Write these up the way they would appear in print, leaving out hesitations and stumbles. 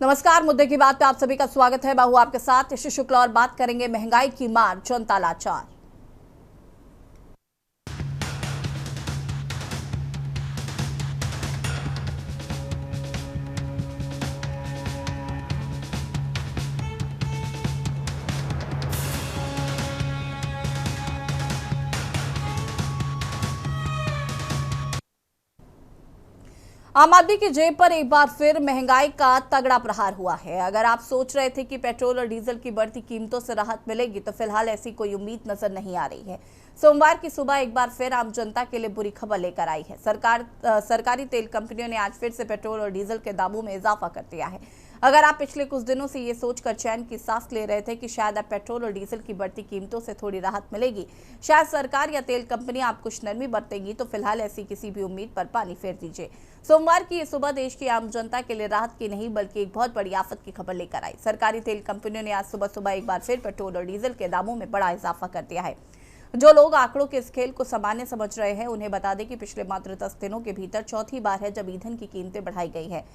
नमस्कार, मुद्दे की बात पे आप सभी का स्वागत है। मैं हूं आपके साथ यश शुक्ला और बात करेंगे महंगाई की मार, जनता लाचार। आम आदमी की जेब पर एक बार फिर महंगाई का तगड़ा प्रहार हुआ है। अगर आप सोच रहे थे कि पेट्रोल और डीजल की बढ़ती कीमतों से राहत मिलेगी, तो फिलहाल ऐसी कोई उम्मीद नजर नहीं आ रही है। सोमवार की सुबह एक बार फिर आम जनता के लिए बुरी खबर लेकर आई है। सरकारी तेल कंपनियों ने आज फिर से पेट्रोल और डीजल के दामों में इजाफा कर दिया है। अगर आप पिछले कुछ दिनों से ये सोचकर चैन की सांस ले रहे थे कि शायद अब पेट्रोल और डीजल की बढ़ती कीमतों से थोड़ी राहत मिलेगी, शायद सरकार या तेल कंपनियां आप कुछ नरमी बरतेंगी, तो फिलहाल ऐसी किसी भी उम्मीद पर पानी फेर दीजिए। सोमवार की ये सुबह देश की आम जनता के लिए राहत की नहीं बल्कि एक बहुत बड़ी आफत की खबर लेकर आई। सरकारी तेल कंपनियों ने आज सुबह सुबह एक बार फिर पेट्रोल और डीजल के दामों में बड़ा इजाफा कर दिया है। जो लोग आंकड़ों के इस खेल को सामान्य समझ रहे हैं, उन्हें बता दें कि पिछले मात्र 10 दिनों के भीतर चौथी बार है जब ईंधन की कीमतें बढ़ाई गई है।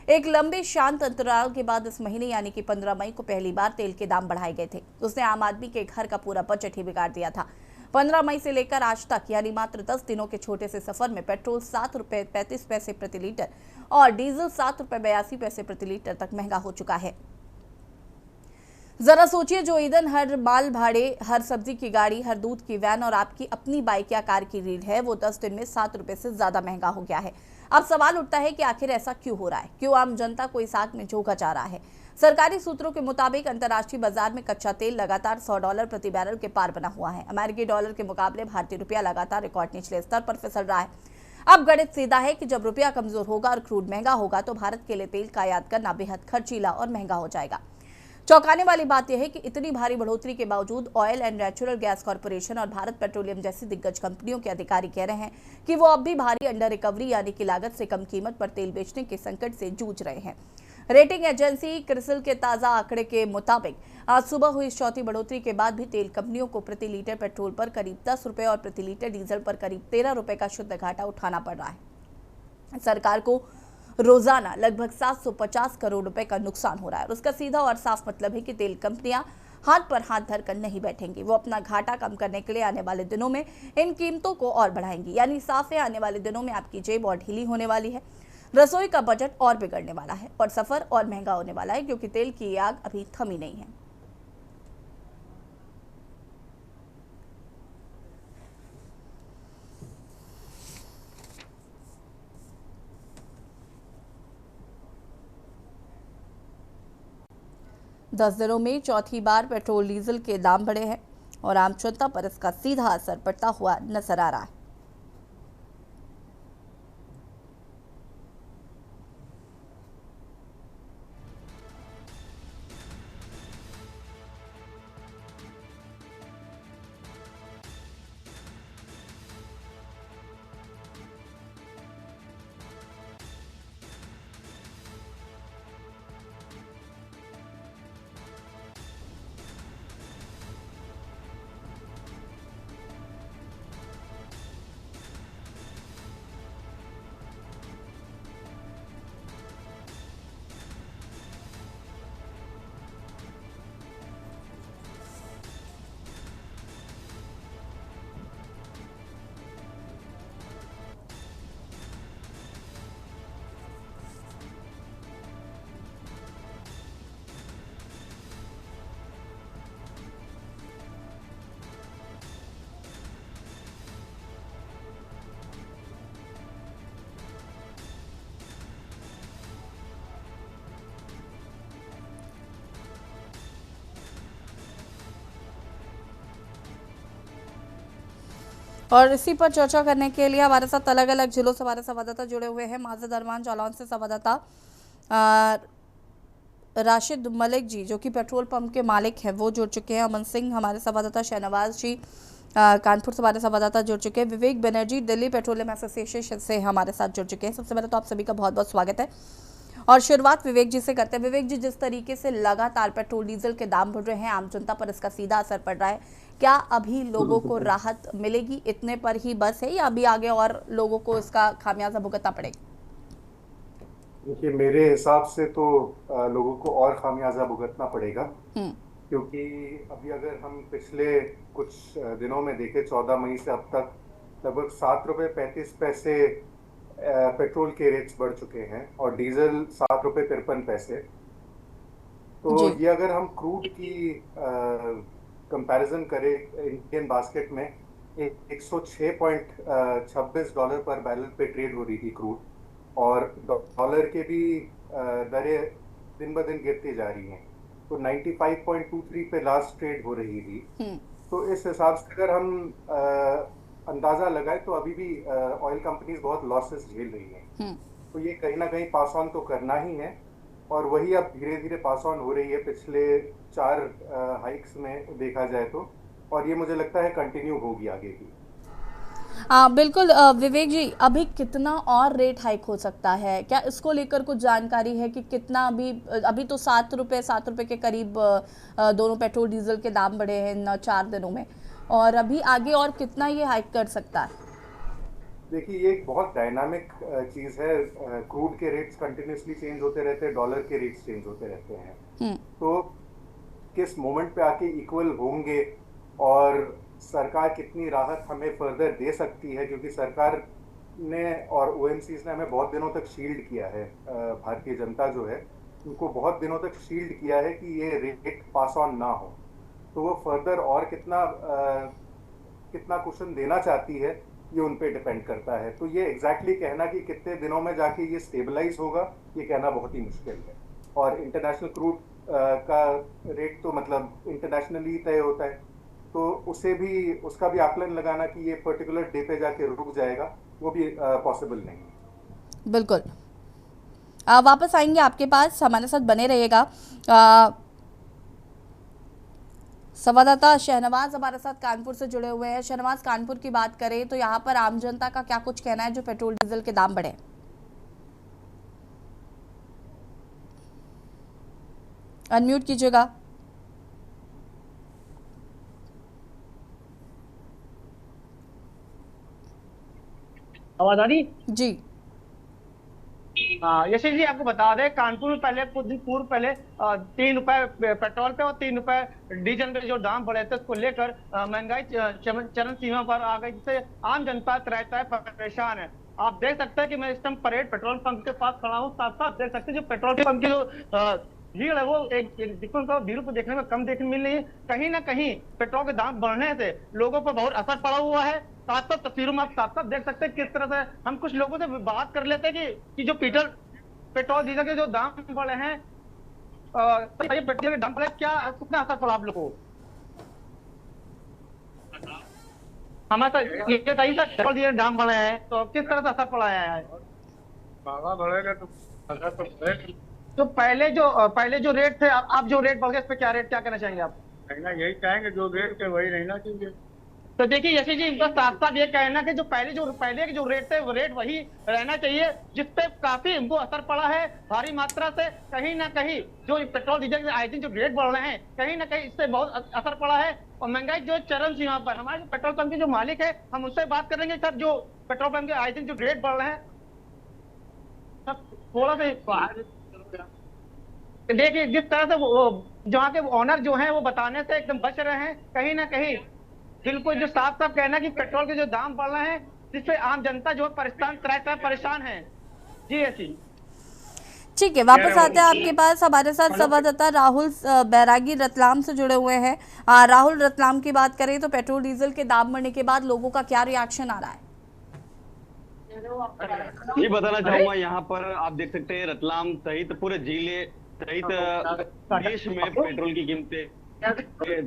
एक लंबे शांत अंतराल के बाद इस महीने यानी कि 15 मई को पहली बार तेल के दाम बढ़ाए गए थे। उसने आम आदमी के घर का पूरा बजट ही बिगाड़ दिया था। 15 मई से लेकर आज तक यानी मात्र 10 दिनों के छोटे से सफर में पेट्रोल 7 रुपए 35 पैसे प्रति लीटर और डीजल 7 रुपए 82 पैसे प्रति लीटर तक महंगा हो चुका है। जरा सोचिए, जो ईंधन, हर माल भाड़े, हर सब्जी की गाड़ी, हर दूध की वैन और आपकी अपनी बाइक या कार की रीढ़ है, वो 10 दिन में 7 रुपए से ज्यादा महंगा हो गया है। अब सवाल उठता है कि आखिर ऐसा क्यों हो रहा है? क्यों आम जनता को इस आग में झोंका जा रहा है? सरकारी सूत्रों के मुताबिक अंतर्राष्ट्रीय बाजार में कच्चा तेल लगातार $100 प्रति बैरल के पार बना हुआ है। अमेरिकी डॉलर के मुकाबले भारतीय रुपया लगातार रिकॉर्ड निचले स्तर पर फिसल रहा है। अब गणित सीधा है कि जब रुपया कमजोर होगा और क्रूड महंगा होगा, तो भारत के लिए तेल का आयात करना बेहद खर्चीला और महंगा हो जाएगा। चौंकाने वाली बात यह है कि इतनी भारी बढ़ोतरी के बावजूद oil and natural gas corporation और भारत पेट्रोलियम जैसी दिग्गज कंपनियों के अधिकारी कह रहे हैं कि वो अब भी भारी अंडर रिकवरी यानी कि लागत से कम कीमत पर तेल बेचने के संकट से जूझ रहे हैं। रेटिंग एजेंसी क्रिसिल के ताजा आंकड़े के मुताबिक आज सुबह हुई इस चौथी बढ़ोतरी के बाद भी तेल कंपनियों को प्रति लीटर पेट्रोल पर करीब 10 रुपए और प्रति लीटर डीजल पर करीब 13 रुपए का शुद्ध घाटा उठाना पड़ रहा है। सरकार को रोजाना लगभग 750 करोड़ रुपए का नुकसान हो रहा है और उसका सीधा और साफ मतलब है कि तेल कंपनियां हाथ पर हाथ धरकर नहीं बैठेंगी। वो अपना घाटा कम करने के लिए आने वाले दिनों में इन कीमतों को और बढ़ाएंगी। यानी साफ है, आने वाले दिनों में आपकी जेब और ढीली होने वाली है, रसोई का बजट और बिगड़ने वाला है और सफर और महंगा होने वाला है, क्योंकि तेल की आग अभी थमी नहीं है। 10 दिनों में चौथी बार पेट्रोल डीजल के दाम बढ़े हैं और आम जनता पर इसका सीधा असर पड़ता हुआ नजर आ रहा है। और इसी पर चर्चा करने के लिए हमारे साथ अलग अलग जिलों से हमारे संवाददाता जुड़े हुए हैं। माज़द अरमान जालौन से संवाददाता राशिद मलिक जी, जो कि पेट्रोल पंप के मालिक हैं, वो जुड़ चुके हैं। अमन सिंह हमारे संवाददाता, शहनवाज जी कानपुर से हमारे संवाददाता जुड़ चुके हैं। विवेक बनर्जी दिल्ली पेट्रोलियम एसोसिएशन से हमारे साथ जुड़ चुके हैं। सबसे पहले तो आप सभी का बहुत बहुत स्वागत है और शुरुआत विवेक जी से करते हैं। विवेक जी, जिस तरीके से लगातार पेट्रोल डीजल के दाम बढ़ रहे हैं, आम जनता पर इसका सीधा असर पड़ रहा है, क्या अभी लोगों को राहत मिलेगी? इतने पर ही बस है या अभी आगे और लोगों को इसका खामियाजा भुगतना पड़ेगा? देखिए, मेरे हिसाब से तो लोगों को और खामियाजा भुगतना पड़ेगा। हम्म। क्योंकि अभी अगर हम पिछले कुछ दिनों में देखें, 14 मई से अब तक लगभग 7 रुपये 35 पैसे पेट्रोल के रेट्स बढ़ चुके हैं और डीजल 7 रुपये 53 पैसे। तो जी। ये अगर हम क्रूड की कंपैरिजन करें इंडियन बास्केट में, 106.26 डॉलर पर बैरल पे ट्रेड हो रही थी क्रूड। और डॉलर के भी दरें दिन ब दिन गिरती जा रही हैं। तो 95.23 पे लास्ट ट्रेड हो रही थी। हम्म। तो इस हिसाब से अगर हम अंदाजा लगाए तो अभी भी ऑयल कंपनीज बहुत लॉसेस झेल रही हैं। हम्म। तो ये कहीं ना कहीं पास ऑन तो करना ही है। और वही अब धीरे धीरे पास ऑन हो रही है पिछले 4 हाइक्स में देखा जाए तो। और ये मुझे लगता है कंटिन्यू होगी आगे भी। बिल्कुल विवेक जी, अभी कितना और रेट हाइक हो सकता है, क्या इसको लेकर कुछ जानकारी है कि कितना अभी? अभी तो 7 रुपए के करीब दोनों पेट्रोल डीजल के दाम बढ़े हैं इन 4 दिनों में। और अभी आगे और कितना ये हाइक कर सकता है? देखिए, ये एक बहुत डायनामिक चीज़ है। क्रूड के रेट्स कंटिन्यूसली चेंज होते रहते हैं, डॉलर के रेट्स चेंज होते रहते हैं। हम्म। तो किस मोमेंट पे आके इक्वल होंगे और सरकार कितनी राहत हमें फर्दर दे सकती है, क्योंकि सरकार ने और ओएमसीज ने हमें बहुत दिनों तक शील्ड किया है। भारतीय जनता जो है उनको बहुत दिनों तक शील्ड किया है कि ये रेट पास ऑन ना हो। तो वो फर्दर और कितना कुशन देना चाहती है, ये उन पे डिपेंड करता है। तो ये एग्जैक्टली कहना कि कितने दिनों में जाके ये स्टेबलाइज होगा, ये कहना बहुत ही मुश्किल है। और इंटरनेशनल क्रूड का रेट तो मतलब इंटरनेशनली तय होता है। तो उसे भी उसका भी आकलन लगाना कि ये पर्टिकुलर डे पे जाके रुक जाएगा, वो भी पॉसिबल नहीं है। बिल्कुल। वापस आएंगे आपके पास, हमारे साथ बने रहिएगा। अ, संवाददाता शहनवाज हमारे साथ कानपुर से जुड़े हुए हैं। शहनवाज, कानपुर की बात करें तो यहाँ पर आम जनता का क्या कुछ कहना है जो पेट्रोल डीजल के दाम बढ़े? अनम्यूट कीजिएगा। आवाज आ रही? जी। हाँ यशेष जी, आपको बता दें, कानपुर में पहले कुछ दिन पूर्व पहले 3 रुपए पेट्रोल पे और 3 रुपए डीजल पे जो दाम बढ़े थे, उसको लेकर महंगाई चरम सीमा पर आ गई, जिससे आम जनता त्रय परेशान है। आप देख सकते हैं कि मैं इस टाइम परेड पेट्रोल पंप के पास खड़ा हूँ। साथ साथ देख सकते हैं जो पेट्रोल पंप की जो भीड़ है वो एक different तो भीड़ को देखने में कम देखने मिल रही है। कहीं ना कहीं पेट्रोल के दाम बढ़ने से लोगों पर बहुत असर पड़ा हुआ है। साथ साथ तस्वीरों में आप साथ साथ देख सकते हैं किस तरह से हम कुछ लोगों से बात कर लेते हैं कि जो पेट्रोल डीजल के जो दाम बढ़े हैं, ये पेट्रोल के दाम बढ़े, क्या कितना असर पड़ा आप लोगों को? हमारे साथ ये बताइए सर, पेट्रोल डीजल के दाम बढ़े हैं तो किस तरह से असर पड़ा है? महंगा बढ़ेगा तो असर तो पड़ेगा। तो पहले जो रेट थे, आप जो रेट बढ़ गए, इस पे क्या कहना चाहेंगे आप? रहना यही चाहेंगे, जो रेट के वही रहना चाहिए। तो देखिए यशी जी, इनका साफ साफ ये कहना कि जो पहले के जो रेट थे वो रेट वही रहना चाहिए, जिसपे काफी इनको असर पड़ा है भारी मात्रा से। कहीं ना कहीं जो पेट्रोल डीजल के आए दिन जो रेट बढ़ रहे हैं, कहीं ना कहीं इससे बहुत असर पड़ा है। और महंगाई जो चरम सीमा पर, हमारे जो पेट्रोल पंप के जो मालिक है, हम उससे बात करेंगे। सर, जो पेट्रोल पंप के आए दिन जो रेट बढ़ रहे हैं, सर थोड़ा सा देखिए, जिस तरह से वो जहाँ के ओनर जो हैं वो बताने से एकदम बच रहे हैं। कहीं ना कहीं बिल्कुल जो साफ साफ कहना कि पेट्रोल के जो दाम बढ़ रहे हैं, जिससे आम जनता जो है परेशान है। जी ऐसी। ठीक है, वापस आते हैं आपके पास। हमारे साथ संवाददाता राहुल बैरागी रतलाम से जुड़े हुए हैं। राहुल, रतलाम की बात करें तो पेट्रोल डीजल के दाम बढ़ने के बाद लोगों का क्या रिएक्शन आ रहा है? ये बताना चाहूंगा, यहाँ पर आप देख सकते हैं रतलाम सहित पूरे जिले सहित देश में पेट्रोल की कीमतें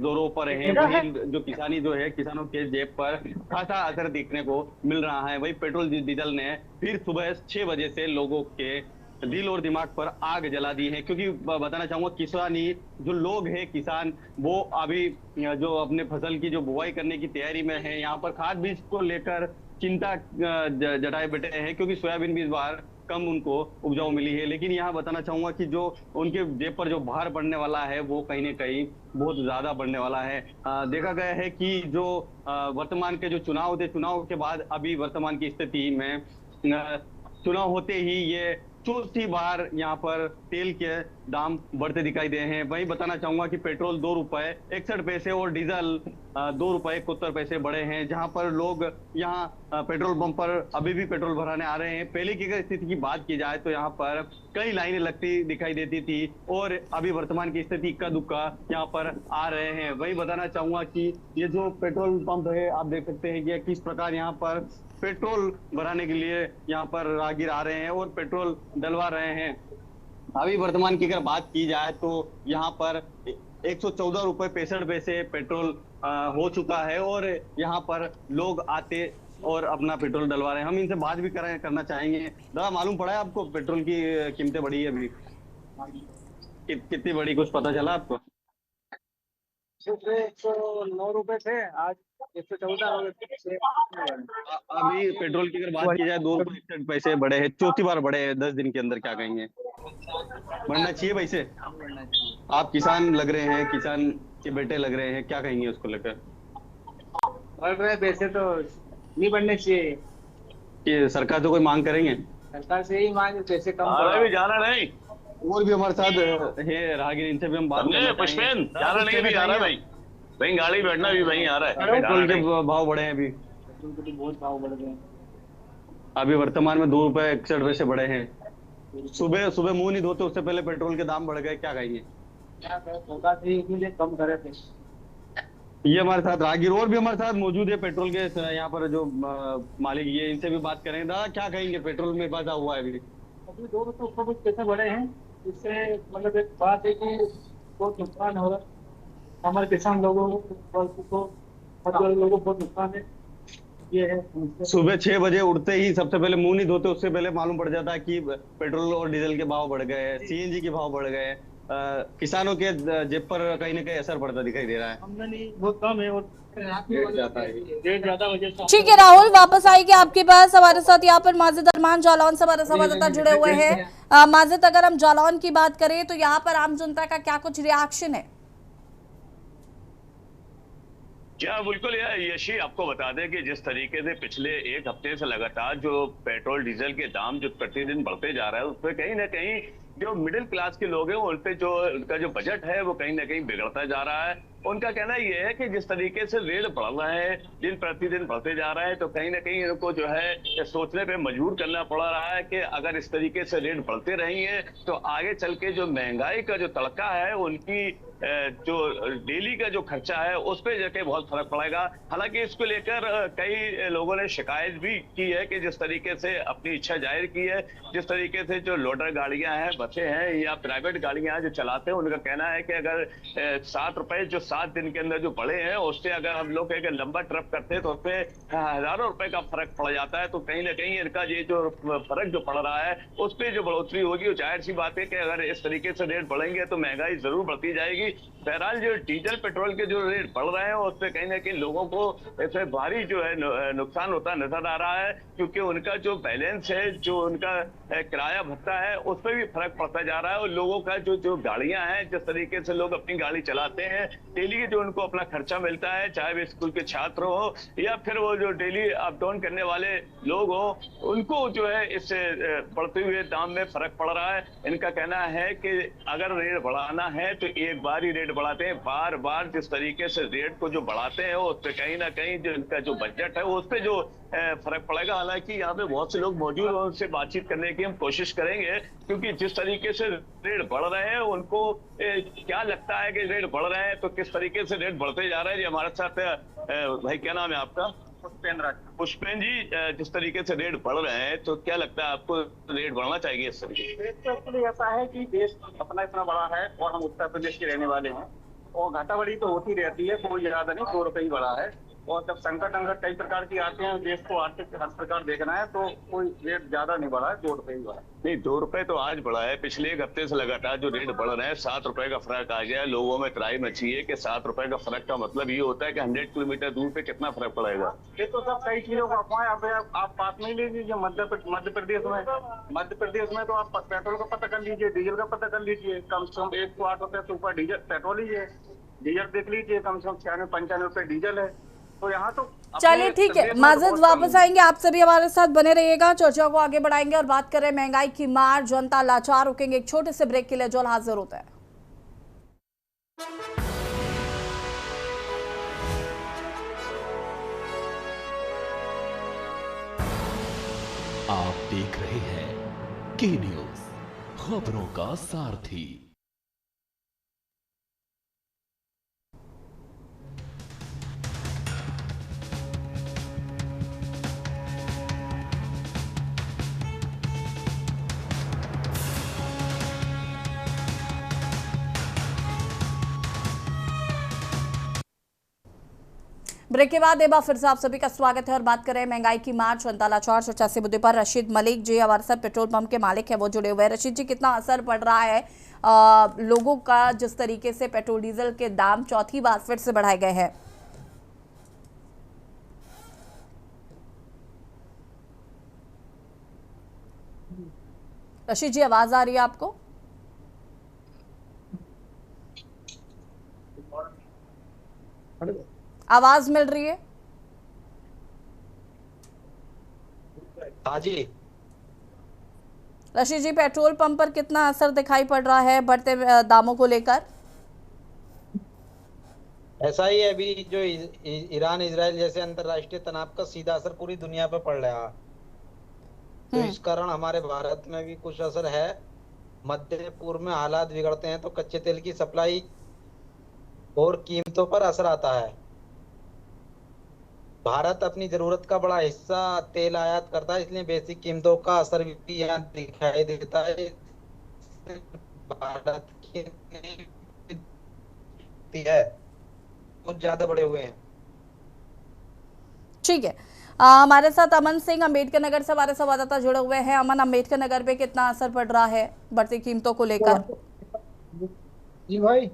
जोरों पर हैं। वही जो किसानी जो है, किसानों के जेब पर खासा असर देखने को मिल रहा है। वही पेट्रोल डीजल ने फिर सुबह 6 बजे से लोगों के दिल और दिमाग पर आग जला दी है। क्योंकि बताना चाहूंगा, किसानी जो लोग हैं, किसान, वो अभी जो अपने फसल की जो बुआई करने की तैयारी में है, यहाँ पर खाद बीज को लेकर चिंता जताए बैठे हैं। क्योंकि सोयाबीन भी इस बार कम उनको उपजाऊ मिली है। लेकिन यहाँ बताना चाहूंगा कि जो उनके जेब पर जो भार पड़ने वाला है, वो कहीं ना कहीं बहुत ज्यादा बढ़ने वाला है। देखा गया है कि जो वर्तमान के जो चुनाव थे, चुनाव के बाद अभी वर्तमान की स्थिति में चुनाव होते ही ये चौथी बार यहाँ पर तेल के दाम बढ़ते दिखाई दे हैं। वहीं बताना चाहूंगा कि पेट्रोल 2 रुपए 61 पैसे और डीजल 2 रुपए 71 पैसे बढ़े हैं, जहां पर लोग यहाँ पेट्रोल पंप पर अभी भी पेट्रोल भराने आ रहे हैं। पहले की अगर स्थिति की बात की जाए तो यहाँ पर कई लाइनें लगती दिखाई देती थी और अभी वर्तमान की स्थिति इक्का दुक्का यहाँ पर आ रहे हैं। वहीं बताना चाहूंगा कि ये जो पेट्रोल पंप है, आप देख सकते हैं कि किस प्रकार यहाँ पर पेट्रोल भराने के लिए यहाँ पर राहगीर आ रहे हैं और पेट्रोल डलवा रहे हैं। अभी वर्तमान की अगर बात की जाए तो यहाँ पर 114 रुपए 65 पैसे पेट्रोल हो चुका है और यहाँ पर लोग आते और अपना पेट्रोल डलवा रहे हैं। हम इनसे बात भी करना चाहेंगे। दादा, मालूम पड़ा है आपको पेट्रोल की कीमतें बढ़ी है अभी? कितनी बढ़ी, कुछ पता चला आपको? 109 रुपए थे, आज 114 हो गए। अभी पेट्रोल की अगर बात की जाए 2 रुपए 61 पैसे बढ़े हैं, चौथी बार बढ़े हैं 10 दिन के अंदर। क्या कहेंगे, बढ़ना चाहिए पैसे? आप किसान लग रहे हैं, किसान के बेटे लग रहे हैं, क्या कहेंगे उसको लेकर? बढ़ रहे पैसे तो नहीं बढ़ने चाहिए। कि सरकार तो कोई मांग करेंगे? सरकार से यही मांग, पैसे कम भी जाना नहीं। और भी हमारे साथ है राहगीर, इनसे भी हम बात समझे पुष्पेन, जाना नहीं भी आ रहा है भाई। वहीं गाड़ी बैठना भी वहीं आ रहा है। पेट्रोल के भाव बढ़े हैं अभी, बहुत भाव बढ़ गए। अभी वर्तमान में 2 रुपए 61 पैसे बढ़े हैं। सुबह मुंह नहीं धोते उससे पहले पेट्रोल के दाम बढ़ गए, क्या कहेंगे? सरकार से इसीलिए कम करे थे। ये हमारे साथ राहगीर और भी हमारे साथ मौजूद है पेट्रोल के यहाँ पर जो मालिक, ये इनसे भी बात करेंगे। दादा, क्या कहेंगे, पेट्रोल में इजाफा हुआ है अभी? 2 रुपए ऊपर कुछ पैसे बढ़े हैं। इससे मतलब एक बात है कि बहुत नुकसान हो रहा है हमारे किसान लोगों को, मतलब लोगों को बहुत नुकसान है। ये है सुबह 6 बजे उठते ही सबसे पहले मुंह नहीं धोते उससे पहले मालूम पड़ जाता है कि पेट्रोल और डीजल के भाव बढ़ गए, सीएनजी के भाव बढ़ गए। किसानों के जेब पर कहीं ना कहीं असर पड़ता दिखाई दे रहा है। आमदनी बहुत कम है और रेट ज्यादा वजह से। ठीक है राहुल, वापस आएंगे आपके पास। हमारे साथ यहाँ पर माजिद अरमान जालौन से हमारे संवाददाता जुड़े हुए हैं। माजिद, अगर हम जालौन की बात करें तो यहाँ पर आम जनता का क्या कुछ रिएक्शन है? क्या बिल्कुल यार यशी, आपको बता दें कि जिस तरीके से पिछले 1 हफ्ते से लगातार जो पेट्रोल डीजल के दाम जो प्रतिदिन बढ़ते जा रहा है, उस पर कहीं ना कहीं जो मिडिल क्लास के लोग हैं उन पे जो उनका जो बजट है वो कहीं ना कहीं बिगड़ता जा रहा है। उनका कहना यह है कि जिस तरीके से रेट बढ़ रहा है, दिन प्रतिदिन बढ़ते जा रहा है, तो कहीं ना कहीं इनको जो है सोचने पे मजबूर करना पड़ रहा है कि अगर इस तरीके से रेट बढ़ते रहेंगे तो आगे चल के जो महंगाई का जो तड़का है, उनकी जो डेली का जो खर्चा है उस पर जाके बहुत फर्क पड़ेगा। हालांकि इसको लेकर कई लोगों ने शिकायत भी की है कि जिस तरीके से अपनी इच्छा जाहिर की है, जिस तरीके से जो लोडर गाड़ियां हैं, बसें हैं या प्राइवेट गाड़ियां जो चलाते हैं, उनका कहना है कि अगर 7 रुपए जो 7 दिन के अंदर जो बढ़े हैं, उससे अगर हम लोग एक लंबा ट्रिप करते हैं तो उसपे हजारों रुपए का फर्क पड़ जाता है। तो कहीं ना कहीं इनका ये जो फर्क जो पड़ रहा है उस पर जो बढ़ोतरी होगी, जाहिर सी बात है कि अगर इस तरीके से रेट बढ़ेंगे तो महंगाई जरूर बढ़ती जाएगी। बहरहाल जो डीजल पेट्रोल के जो रेट बढ़ रहे हैं उस पर कहीं ना कहीं लोगों को इससे भारी जो है नुकसान होता नजर आ रहा है, क्योंकि उनका जो बैलेंस है, जो उनका किराया भत्ता है, उस पर भी फर्क पड़ता जा रहा है। और लोगों का जो गाड़ियां हैं, जिस तरीके से लोग अपनी गाड़ी चलाते हैं, डेली के जो उनको अपना खर्चा मिलता है, चाहे वे स्कूल के छात्र हो या फिर वो जो डेली अप डाउन करने वाले लोग हो, उनको जो है इससे बढ़ते हुए दाम में फर्क पड़ रहा है। इनका कहना है कि अगर रेट बढ़ाना है तो एक बार ही रेट बढ़ाते हैं, बार बार जिस तरीके से रेट को जो बढ़ाते हैं उस पर कहीं ना कहीं जो इनका जो बजट है उस पर जो फर्क पड़ेगा। हालांकि यहाँ पे बहुत से लोग मौजूद हैं, उनसे बातचीत करने की हम कोशिश करेंगे, क्योंकि जिस तरीके से रेट बढ़ रहे हैं उनको क्या लगता है कि रेट बढ़ रहे हैं तो किस तरीके से रेट बढ़ते जा रहे हैं। जी हमारे साथ भाई, क्या नाम है आपका? पुष्पेन जी, जिस तरीके से रेट बढ़ रहे हैं तो क्या लगता है आपको रेट बढ़ना चाहिए इस तरीके? रेट तो एक्चुअली ऐसा है कि देश अपना इतना बड़ा है और हम उत्तर प्रदेश के रहने वाले हैं, और घाटा बढ़ी तो होती रहती है, कोई ज्यादा नहीं, 2 रुपए ही बढ़ा है। और जब संकट अंकट कई प्रकार की आते हैं, देश को आर्थिक हर प्रकार देखना है, तो कोई रेट ज्यादा नहीं बढ़ा है, 2 रुपए ही बढ़ा है। नहीं, 2 रुपए तो आज बढ़ा है, पिछले 1 हफ्ते से लगातार जो रेट बढ़ रहे हैं 7 रुपए का फर्क आ गया है। लोगों में त्राही मची है कि 7 रुपए का फर्क का मतलब ये होता है कि 100 किलोमीटर दूर पे कितना फर्क पड़ेगा। ये तो सब कई चीजों को अफवाह। आप बात नहीं ले लीजिए मध्य प्रदेश में तो आप पेट्रोल का पता कर लीजिए, डीजल का पता कर लीजिए, कम से कम 108 रुपए से ऊपर डीजल पेट्रोल ही है। डीजल देख लीजिए, कम से कम 96-95 रुपए डीजल है। तो यहाँ तो चलिए ठीक है, माजिद वापस आएंगे, आप सभी हमारे साथ बने रहिएगा, चर्चा को आगे बढ़ाएंगे और बात कर रहे हैं महंगाई की मार, जनता लाचार, रुकेंगे एक छोटे से ब्रेक के लिए, जो हाजिर होता है। आप देख रहे हैं के न्यूज, खबरों का सारथी। ब्रेक के बाद एक बार फिर से आप सभी का स्वागत है और बात कर रहे हैं महंगाई की मार, जनता लाचार, चर्चा से मुद्दे पर रशीद मलिक जी हमारे साथ पेट्रोल पंप के मालिक है, वो जुड़े हुए हैं। रशीद जी, कितना असर पड़ रहा है लोगों का जिस तरीके से पेट्रोल डीजल के दाम चौथी बार फिर से बढ़ाए गए हैं? रशीद जी, आवाज आ रही है आपको? आवाज मिल रही है? हाँ जी। रशीद जी, पेट्रोल पंप पर कितना असर दिखाई पड़ रहा है बढ़ते दामों को लेकर? ऐसा ही है, अभी जो ईरान इजराइल जैसे अंतरराष्ट्रीय तनाव का सीधा असर पूरी दुनिया पे पड़ रहा है, तो इस कारण हमारे भारत में भी कुछ असर है। मध्य पूर्व में हालात बिगड़ते हैं तो कच्चे तेल की सप्लाई और कीमतों पर असर आता है। भारत अपनी जरूरत का बड़ा हिस्सा तेल आयात करता है, इसलिए बेसिक कीमतों का असर भी यहाँ दिखाई देता है। भारत की है कुछ ज्यादा बढ़े हुए हैं। ठीक है, हमारे साथ अमन सिंह अम्बेडकर नगर से हमारे संवाददाता जुड़े हुए हैं। अमन, अम्बेडकर नगर पे कितना असर पड़ रहा है बढ़ती कीमतों को लेकर? जी भाई,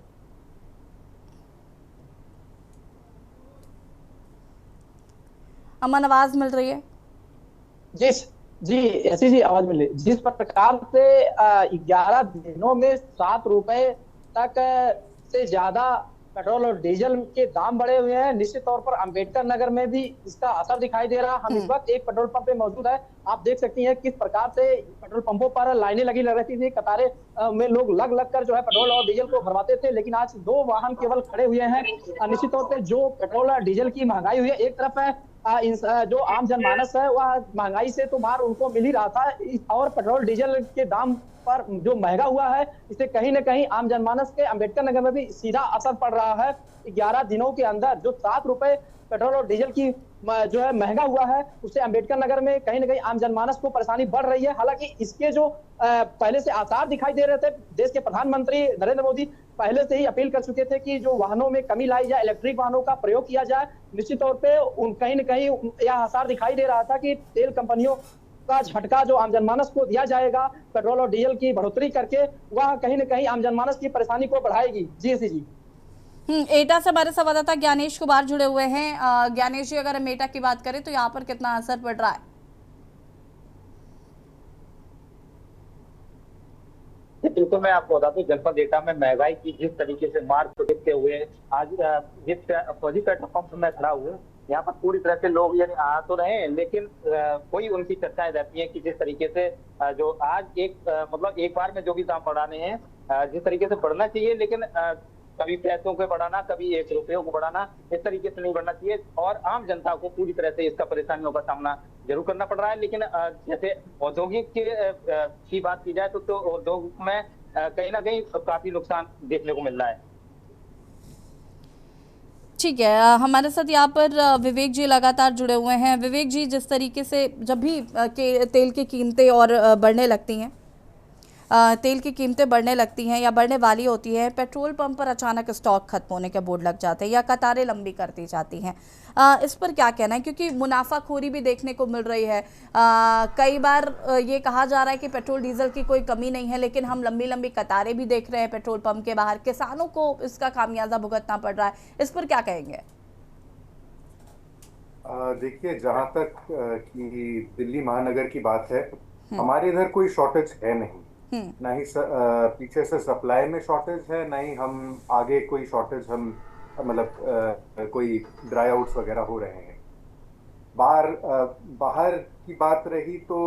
अमन, आवाज मिल रही है? जी ऐसी जी आवाज मिली। जिस प्रकार से 11 दिनों में 7 रुपए तक से ज्यादा पेट्रोल और डीजल के दाम बढ़े हुए हैं, निश्चित तौर पर अंबेडकर नगर में भी इसका असर दिखाई दे रहा है। हम इस वक्त एक पेट्रोल पंप पे मौजूद है, आप देख सकती हैं किस प्रकार से पेट्रोल पंपों पर लाइनें लगी रहती थी, कतारें में लोग लग लग कर जो है पेट्रोल और डीजल को भरवाते थे, लेकिन आज 2 वाहन केवल खड़े हुए हैं। निश्चित तौर पर जो पेट्रोल और डीजल की महंगाई हुई है, एक तरफ है जो आम जनमानस है वह महंगाई से तो मार उनको मिल ही रहा था, और पेट्रोल डीजल के दाम पर जो महंगा हुआ है इससे कहीं ना कहीं आम जनमानस के अंबेडकर नगर में भी सीधा असर पड़ रहा है। 11 दिनों के अंदर जो 7 रुपए पेट्रोल और डीजल की जो है महंगा हुआ है, उससे अंबेडकर नगर में कहीं ना कहीं आम जनमानस को परेशानी बढ़ रही है। हालांकि इसके जो पहले से आसार दिखाई दे रहे थे, देश के प्रधानमंत्री नरेंद्र मोदी पहले से ही अपील कर चुके थे कि जो वाहनों में कमी लाई जाए, इलेक्ट्रिक वाहनों का प्रयोग किया जाए। निश्चित तौर पर कहीं ना कहीं यह आसार दिखाई दे रहा था कि तेल कंपनियों का झटका जो आम जनमानस को दिया जाएगा पेट्रोल और डीजल की बढ़ोतरी करके, वह कहीं ना कहीं आम जनमानस की परेशानी को बढ़ाएगी। जी एटा से हमारे संवाददाता ज्ञानेश कुमार जुड़े हुए हैं। ज्ञानेश जी, अगर हम एटा की बात करें तो यहाँ पर कितना असर पड़ रहा है? बिल्कुल, मैं आपको बता दूं, जनपद एटा में महंगाई की जिस तरीके से मार को देखते हुए आज जिस फौजी पेट्रोल पंप में खड़ा हुए, यहाँ पर पूरी तरह से लोग यानी आ तो रहे हैं, लेकिन कोई उनकी चर्चाएं रहती हैं कि जिस तरीके से जो आज मतलब एक बार में जो भी दाम बढ़ाने हैं, जिस तरीके से बढ़ना चाहिए, लेकिन कभी पैसों को बढ़ाना, कभी 1 रुपयों को बढ़ाना, इस तरीके से नहीं बढ़ना चाहिए, और आम जनता को पूरी तरह से इसका परेशानियों का सामना जरूर करना पड़ रहा है। लेकिन जैसे औद्योगिक की बात की जाए तो उद्योग में कहीं ना कहीं काफी नुकसान देखने को मिल रहा है। ठीक है, हमारे साथ यहाँ पर विवेक जी लगातार जुड़े हुए हैं। विवेक जी, जिस तरीके से जब भी तेल की कीमतें और बढ़ने लगती हैं, तेल की कीमतें बढ़ने लगती हैं या बढ़ने वाली होती हैं, पेट्रोल पंप पर अचानक स्टॉक खत्म होने के बोर्ड लग जाते हैं या कतारें लंबी कर दी जाती हैं, इस पर क्या कहना है? क्योंकि मुनाफाखोरी भी देखने को मिल रही है। कई बार ये कहा जा रहा है कि पेट्रोल डीजल की कोई कमी नहीं है, लेकिन हम लंबी लंबी कतारें भी देख रहे हैं पेट्रोल पंप के बाहर, किसानों को इसका खामियाजा भुगतना पड़ रहा है, इस पर क्या कहेंगे? देखिए, जहाँ तक कि दिल्ली महानगर की बात है, हमारे इधर कोई शॉर्टेज है नहीं, ना ही पीछे से सप्लाई में शॉर्टेज है, ना ही हम आगे कोई शॉर्टेज हम मतलब कोई ड्राई आउट्स वगैरह हो रहे हैं। बाहर की बात रही तो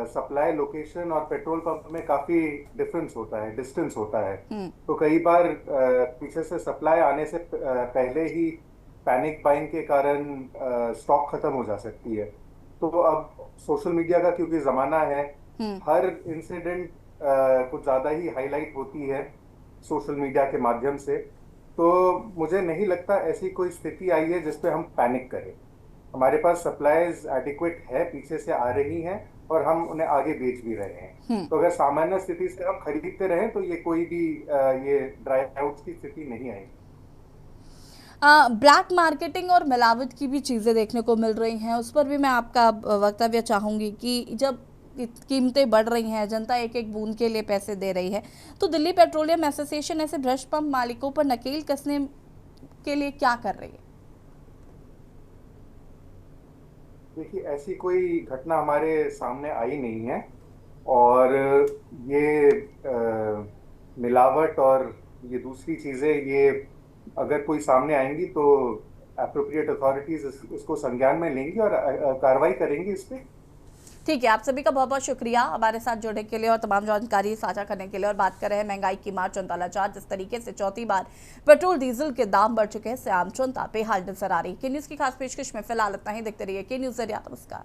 सप्लाई लोकेशन और पेट्रोल पंप में काफी डिफरेंस होता है, डिस्टेंस होता है। तो कई बार पीछे से सप्लाई आने से पहले ही पैनिक बाइंग के कारण स्टॉक खत्म हो जा सकती है। तो अब सोशल मीडिया का क्योंकि जमाना है, हर इंसिडेंट कुछ ज्यादा ही हाईलाइट होती है सोशल मीडिया के माध्यम से। तो मुझे नहीं लगता ऐसी कोई स्थिति आई है जिसपे हम पैनिक करें। हमारे पास सप्लाईज एडिक्वेट है, पीछे से आ रही हैं और हम उन्हें आगे बेच भी रहे हैं। तो अगर सामान्य स्थिति से हम खरीदते रहें तो ये कोई भी ये ड्राई आउट्स की स्थिति नहीं आएगी। ब्लैक मार्केटिंग और मिलावट की भी चीज़ें देखने को मिल रही हैं, उस पर भी मैं आपका वक्तव्य चाहूँगी कि जब कीमतें बढ़ रही हैं, जनता एक एक बूंद के लिए पैसे दे रही है, तो दिल्ली पेट्रोलियम एसोसिएशन ऐसे भ्रष्ट पंप मालिकों पर नकेल कसने के लिए क्या कर रही है? देखिए, ऐसी कोई घटना हमारे सामने आई नहीं है और ये मिलावट और ये दूसरी चीज़ें, ये अगर कोई सामने आएंगी तो एप्रोप्रिएट अथॉरिटीज इसको संज्ञान में लेंगी और कार्रवाई करेंगी इस पे। ठीक है, आप सभी का बहुत बहुत शुक्रिया हमारे साथ जुड़ने के लिए और तमाम जानकारी साझा करने के लिए। और बात कर रहे हैं महंगाई की मार जनता लाचार, जिस तरीके से चौथी बार पेट्रोल डीजल के दाम बढ़ चुके हैं, से आम जनता बेहाल नजर आ रही है। के न्यूज़ की खास पेशकश में फिलहाल इतना ही। देखते रहिए के न्यूज़। नमस्कार।